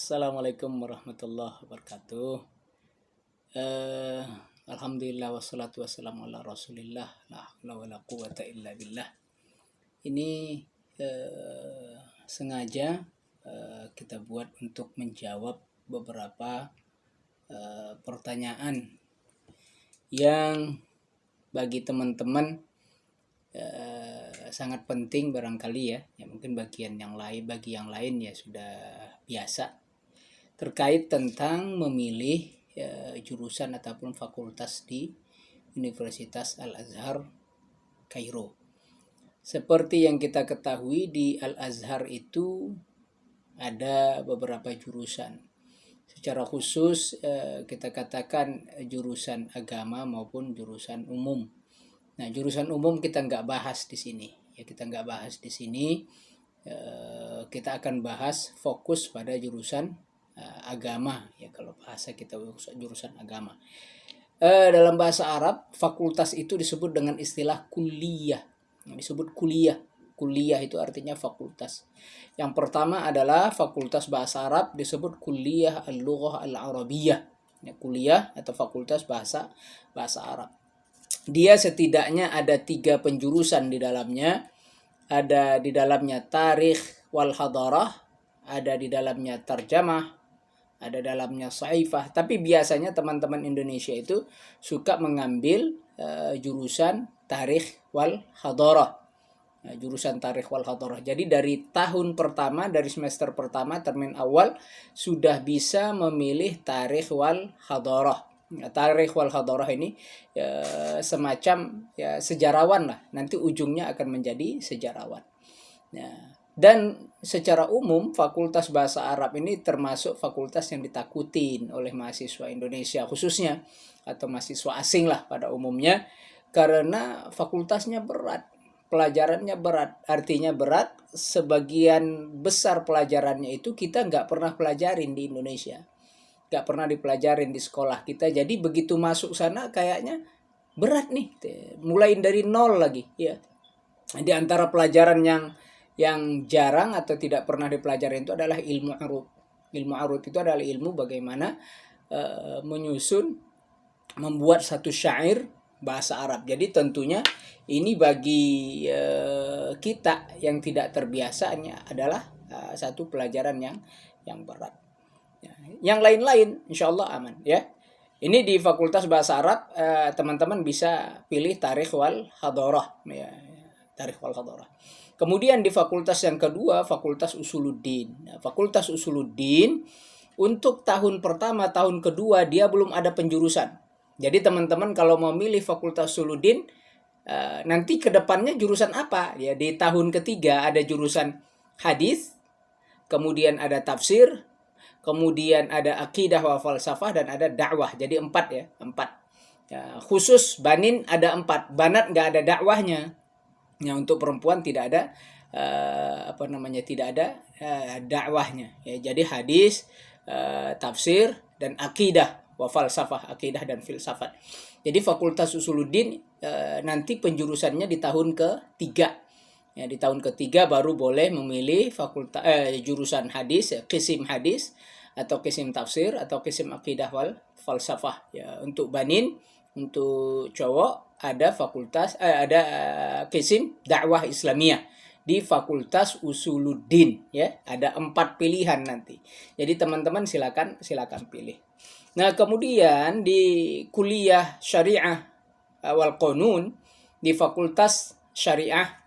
Assalamualaikum warahmatullahi wabarakatuh. Eh, Alhamdulillah wassalatu wassalamu ala rasulillah la haula wala quwata illa billah. Ini sengaja kita buat untuk menjawab beberapa pertanyaan yang bagi teman-teman sangat penting barangkali ya. Mungkin bagi yang lain ya sudah biasa, terkait tentang memilih jurusan ataupun fakultas di Universitas Al-Azhar Kairo. Seperti yang kita ketahui, di Al-Azhar itu ada beberapa jurusan. Secara khusus kita katakan jurusan agama maupun jurusan umum. Nah, jurusan umum kita nggak bahas di sini. Kita akan bahas fokus pada jurusan agama ya, kalau bahasa kita jurusan agama. Dalam bahasa Arab, fakultas itu disebut dengan istilah kuliah. Disebut kuliah. Kuliah itu artinya fakultas. Yang pertama adalah fakultas bahasa Arab disebut kuliah al-lughah al-arabiyah. Ya, kuliah atau fakultas bahasa Arab. Dia setidaknya ada 3 penjurusan di dalamnya. Ada di dalamnya tarikh wal hadarah, ada di dalamnya tarjamah, ada dalamnya saifah. Tapi biasanya teman-teman Indonesia itu suka mengambil jurusan tarikh wal hadarah. Jurusan tarikh wal hadarah. Jadi dari tahun pertama, dari semester pertama, termin awal sudah bisa memilih tarikh wal hadarah. Tarikh wal hadarah ini semacam ya sejarawan lah. Nanti ujungnya akan menjadi sejarawan. Dan secara umum fakultas bahasa Arab ini termasuk fakultas yang ditakutin oleh mahasiswa Indonesia khususnya, atau mahasiswa asing lah pada umumnya, karena fakultasnya berat, pelajarannya berat. Artinya berat, sebagian besar pelajarannya itu kita nggak pernah pelajarin di Indonesia, nggak pernah dipelajarin di sekolah kita. Jadi begitu masuk sana kayaknya berat nih, mulai dari nol lagi ya. Di antara pelajaran yang jarang atau tidak pernah dipelajari itu adalah ilmu arud. Ilmu arud itu adalah ilmu bagaimana menyusun, membuat satu syair bahasa Arab. Jadi tentunya ini bagi kita yang tidak terbiasanya adalah satu pelajaran yang berat. Yang lain-lain insya Allah aman ya. Ini di Fakultas Bahasa Arab teman-teman bisa pilih tarikh wal hadarah ya, tarikh wal hadarah. Kemudian di fakultas yang kedua, Fakultas Usuluddin. Nah, Fakultas Usuluddin untuk tahun pertama, tahun kedua dia belum ada penjurusan. Jadi teman-teman kalau mau milih Fakultas Usuluddin nanti ke depannya jurusan apa? Ya, di tahun ketiga ada jurusan hadis, kemudian ada tafsir, kemudian ada akidah wa falsafah, dan ada dakwah. Jadi 4 ya, 4. Ya, khusus banin ada 4, banat nggak ada dakwahnya. Ya, untuk perempuan tidak ada tidak ada dakwahnya. Ya, jadi hadis, tafsir, dan akidah wa falsafah, akidah dan filsafat. Jadi Fakultas Usuluddin nanti penjurusannya di tahun ketiga. Ya, di tahun ketiga baru boleh memilih jurusan hadis, qisim hadis, atau qisim tafsir, atau qisim akidah wal falsafah. Ya, untuk banin, untuk cowok ada qisim dakwah Islamiyah di Fakultas Usuluddin ya. Ada 4 pilihan nanti. Jadi teman-teman silakan pilih. Nah, kemudian di kuliah Syariah wal Qanun di Fakultas Syariah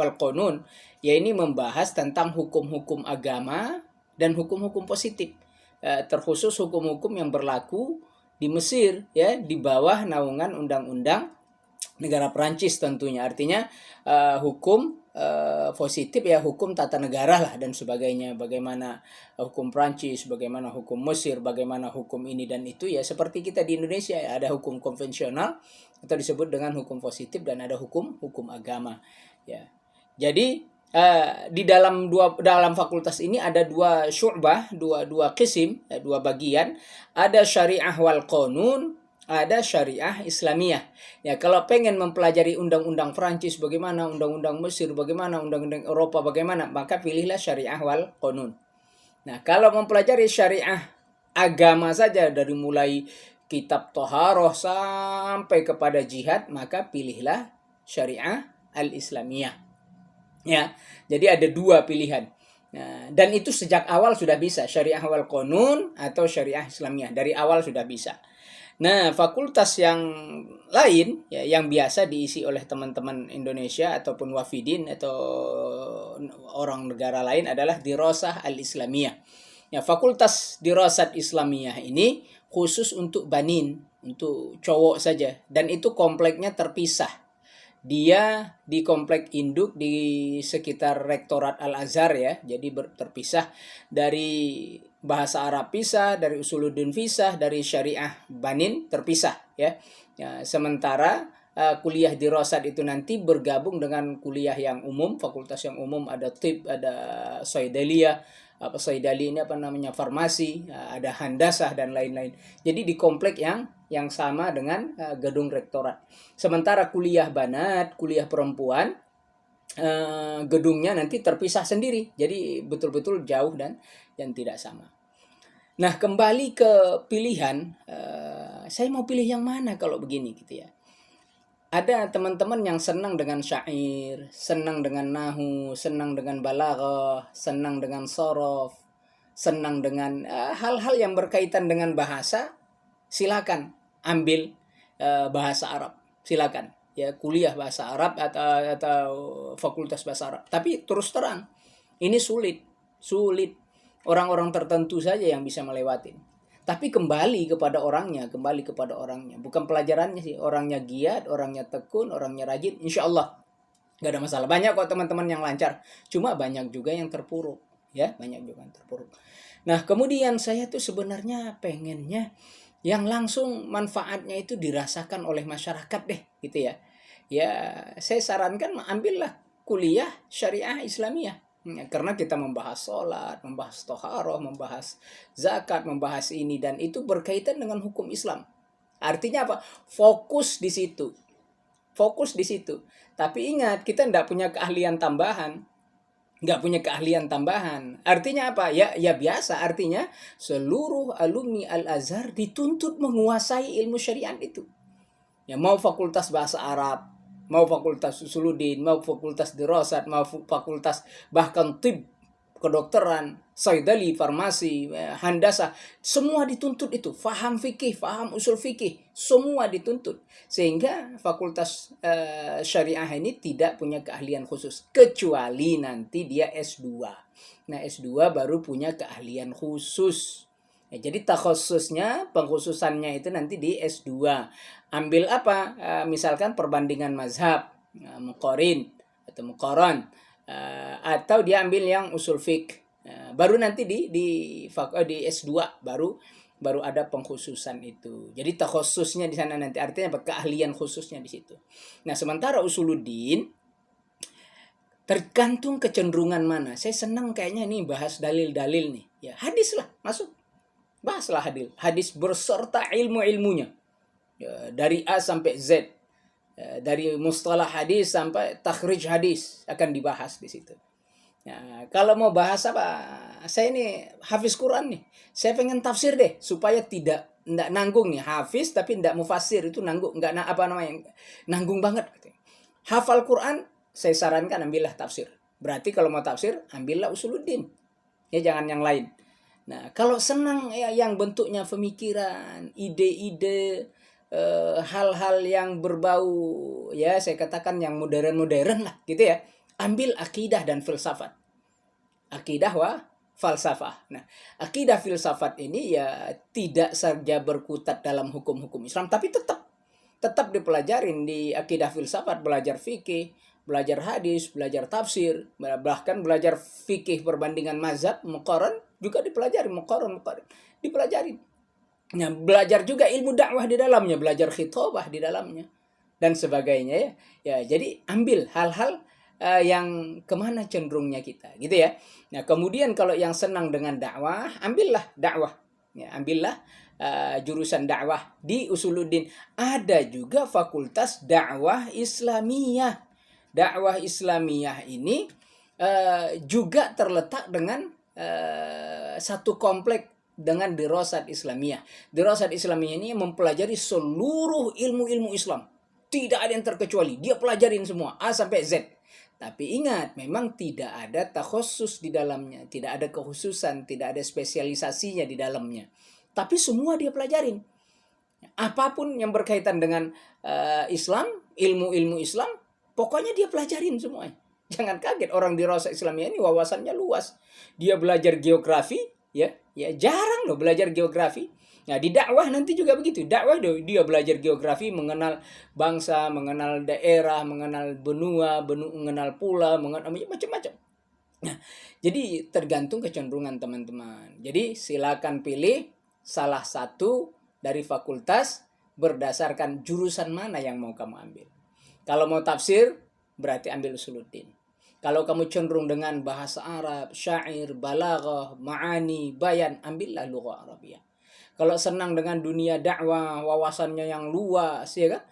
wal Qanun, ya ini membahas tentang hukum-hukum agama dan hukum-hukum positif, terkhusus hukum-hukum yang berlaku di Mesir ya, di bawah naungan undang-undang negara Perancis tentunya. Artinya hukum positif ya, hukum tata negara lah dan sebagainya. Bagaimana hukum Perancis, bagaimana hukum Mesir, bagaimana hukum ini dan itu ya, seperti kita di Indonesia ya, ada hukum konvensional atau disebut dengan hukum positif, dan ada hukum agama ya. Jadi di dalam fakultas ini ada 2 syu'bah, dua qisim, 2 bagian. Ada syariah wal qanun, ada syariah Islamiyah. Ya, kalau pengen mempelajari undang-undang Perancis bagaimana, undang-undang Mesir bagaimana, undang-undang Eropa bagaimana, maka pilihlah syariah wal qanun. Nah, kalau mempelajari syariah agama saja dari mulai kitab Toharoh sampai kepada jihad, maka pilihlah syariah al-Islamiyah. Ya, jadi ada dua pilihan. Nah, dan itu sejak awal sudah bisa syariah wal qanun atau syariah Islamiyah, dari awal sudah bisa. Nah, fakultas yang lain ya, yang biasa diisi oleh teman-teman Indonesia ataupun wafidin atau orang negara lain adalah dirasah al-Islamiyah. Ya, fakultas dirasat Islamiyah ini khusus untuk banin, untuk cowok saja, dan itu kompleknya terpisah. Dia di komplek induk di sekitar Rektorat Al-Azhar ya. Jadi terpisah dari bahasa Arab pisah, dari usuluddin pisah, dari syariah banin terpisah ya. Ya, sementara kuliah di Rosad itu nanti bergabung dengan kuliah yang umum, fakultas yang umum, ada tib, ada Saidaliyah, apa Saidali ini apa namanya, farmasi, ada handasah dan lain-lain. Jadi di komplek yang sama dengan gedung rektorat. Sementara kuliah banat, kuliah perempuan, gedungnya nanti terpisah sendiri. Jadi betul-betul jauh dan tidak sama. Nah, kembali ke pilihan, saya mau pilih yang mana kalau begini gitu ya. Ada teman-teman yang senang dengan syair, senang dengan nahu, senang dengan balaghah, senang dengan sorof, senang dengan hal-hal yang berkaitan dengan bahasa, silakan ambil bahasa Arab, silakan ya, kuliah bahasa Arab atau fakultas bahasa Arab. Tapi terus terang, ini sulit. Orang-orang tertentu saja yang bisa melewati. Tapi kembali kepada orangnya, bukan pelajarannya sih. Orangnya giat, orangnya tekun, orangnya rajin, insya Allah nggak ada masalah. Banyak kok teman-teman yang lancar, cuma banyak juga yang terpuruk ya, banyak juga yang terpuruk. Nah, kemudian saya tuh sebenarnya pengennya yang langsung manfaatnya itu dirasakan oleh masyarakat deh gitu ya. Ya, saya sarankan ambillah kuliah syariah Islamiyah. Ya, karena kita membahas sholat, membahas toharoh, membahas zakat, membahas ini dan itu berkaitan dengan hukum Islam. Artinya apa? Fokus di situ. Fokus di situ. Tapi ingat, kita tidak punya keahlian tambahan. Artinya apa? Ya biasa. Artinya seluruh alumni Al-Azhar dituntut menguasai ilmu syariat itu. Ya, mau fakultas bahasa Arab, mau fakultas usuluddin, mau fakultas dirasat, mau fakultas bahkan tib, kedokteran, saidali, farmasi, handasah, semua dituntut itu. Faham fikih, faham usul fikih, semua dituntut. Sehingga fakultas syariah ini tidak punya keahlian khusus. Kecuali nanti dia S2. Nah, S2 baru punya keahlian khusus. Ya, jadi takhususnya, pengkhususannya itu nanti di S2. Ambil apa? Misalkan perbandingan mazhab, muqarin atau muqaran, atau dia ambil yang usul fiqh. Baru nanti di S2 baru ada pengkhususan itu. Jadi takhususnya di sana nanti, artinya keahlian khususnya di situ. Nah, sementara usuluddin tergantung kecenderungan mana. Saya senang kayaknya nih bahas dalil-dalil nih. Ya, hadis lah masuk. Bahaslah hadis berserta ilmu-ilmunya. Ya, dari A sampai Z. Ya, dari mustalah hadis sampai takhrij hadis akan dibahas di situ. Ya, kalau mau bahas apa? Saya ini hafiz Quran nih. Saya pengen tafsir deh supaya tidak nanggung nih, hafiz tapi tidak mufassir, itu nanggung, enggak nanggung banget gitu. Hafal Quran, saya sarankan ambillah tafsir. Berarti kalau mau tafsir, ambillah usuluddin. Ya, jangan yang lain. Nah, kalau senang ya yang bentuknya pemikiran, ide-ide, hal-hal yang berbau, ya saya katakan yang modern-modern lah gitu ya, ambil akidah dan filsafat. Akidah wa falsafah. Nah, akidah filsafat ini ya tidak saja berkutat dalam hukum-hukum Islam, tapi tetap dipelajarin di akidah filsafat, belajar fikih, belajar hadis, belajar tafsir, bahkan belajar fikih perbandingan mazhab, muqaran juga dipelajari, muqaran dipelajari. Nah, belajar juga ilmu dakwah di dalamnya, belajar khitabah di dalamnya dan sebagainya ya. Ya, jadi ambil hal-hal yang kemana cenderungnya kita, gitu ya. Nah, kemudian kalau yang senang dengan dakwah, ambillah dakwah. Ya, ambillah jurusan dakwah di usuluddin. Ada juga fakultas dakwah Islamiyah. Dakwah Islamiyah ini juga terletak dengan satu komplek dengan Dirasat Islamiyah. Dirasat Islamiyah ini mempelajari seluruh ilmu-ilmu Islam. Tidak ada yang terkecuali. Dia pelajarin semua A sampai Z. Tapi ingat, memang tidak ada takhusus di dalamnya, tidak ada kekhususan, tidak ada spesialisasinya di dalamnya. Tapi semua dia pelajarin. Apapun yang berkaitan dengan Islam, ilmu-ilmu Islam, pokoknya dia pelajarin semuanya. Jangan kaget orang di Dirasat Islamiyah ini wawasannya luas. Dia belajar geografi, ya jarang loh belajar geografi. Nah, di dakwah nanti juga begitu. Dakwah dia belajar geografi, mengenal bangsa, mengenal daerah, mengenal benua, mengenal pula, mengenal macam-macam. Nah, jadi tergantung kecenderungan teman-teman. Jadi silakan pilih salah satu dari fakultas berdasarkan jurusan mana yang mau kamu ambil. Kalau mau tafsir, berarti ambil usuluddin. Kalau kamu cenderung dengan bahasa Arab, syair, balaghah, ma'ani, bayan, ambillah lughah Arabiyah. Kalau senang dengan dunia dakwah, wawasannya yang luas, ya kan?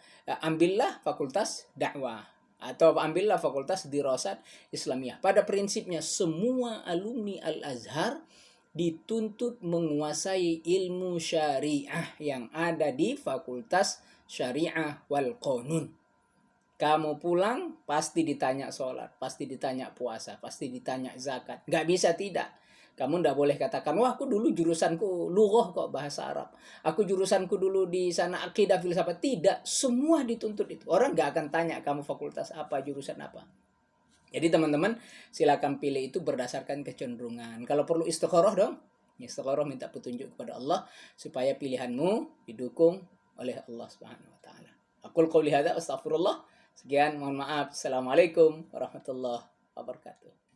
Ambillah fakultas dakwah atau ambillah fakultas Dirasat Islamiyah. Pada prinsipnya semua alumni Al-Azhar dituntut menguasai ilmu syariah yang ada di Fakultas Syariah wal Qanun. Kamu pulang pasti ditanya sholat, pasti ditanya puasa, pasti ditanya zakat. Gak bisa tidak. Kamu ndak boleh katakan, wah aku dulu jurusanku lughah kok, bahasa Arab. Aku jurusanku dulu di sana akidah filsafat. Tidak, semua dituntut itu. Orang gak akan tanya kamu fakultas apa, jurusan apa. Jadi teman-teman silakan pilih itu berdasarkan kecenderungan. Kalau perlu istikharah dong. Istikharah, minta petunjuk kepada Allah supaya pilihanmu didukung oleh Allah Subhanahu wa taala. Aqul qouli hadza astaghfirullah. Sekian, mohon maaf. Assalamualaikum warahmatullahi wabarakatuh.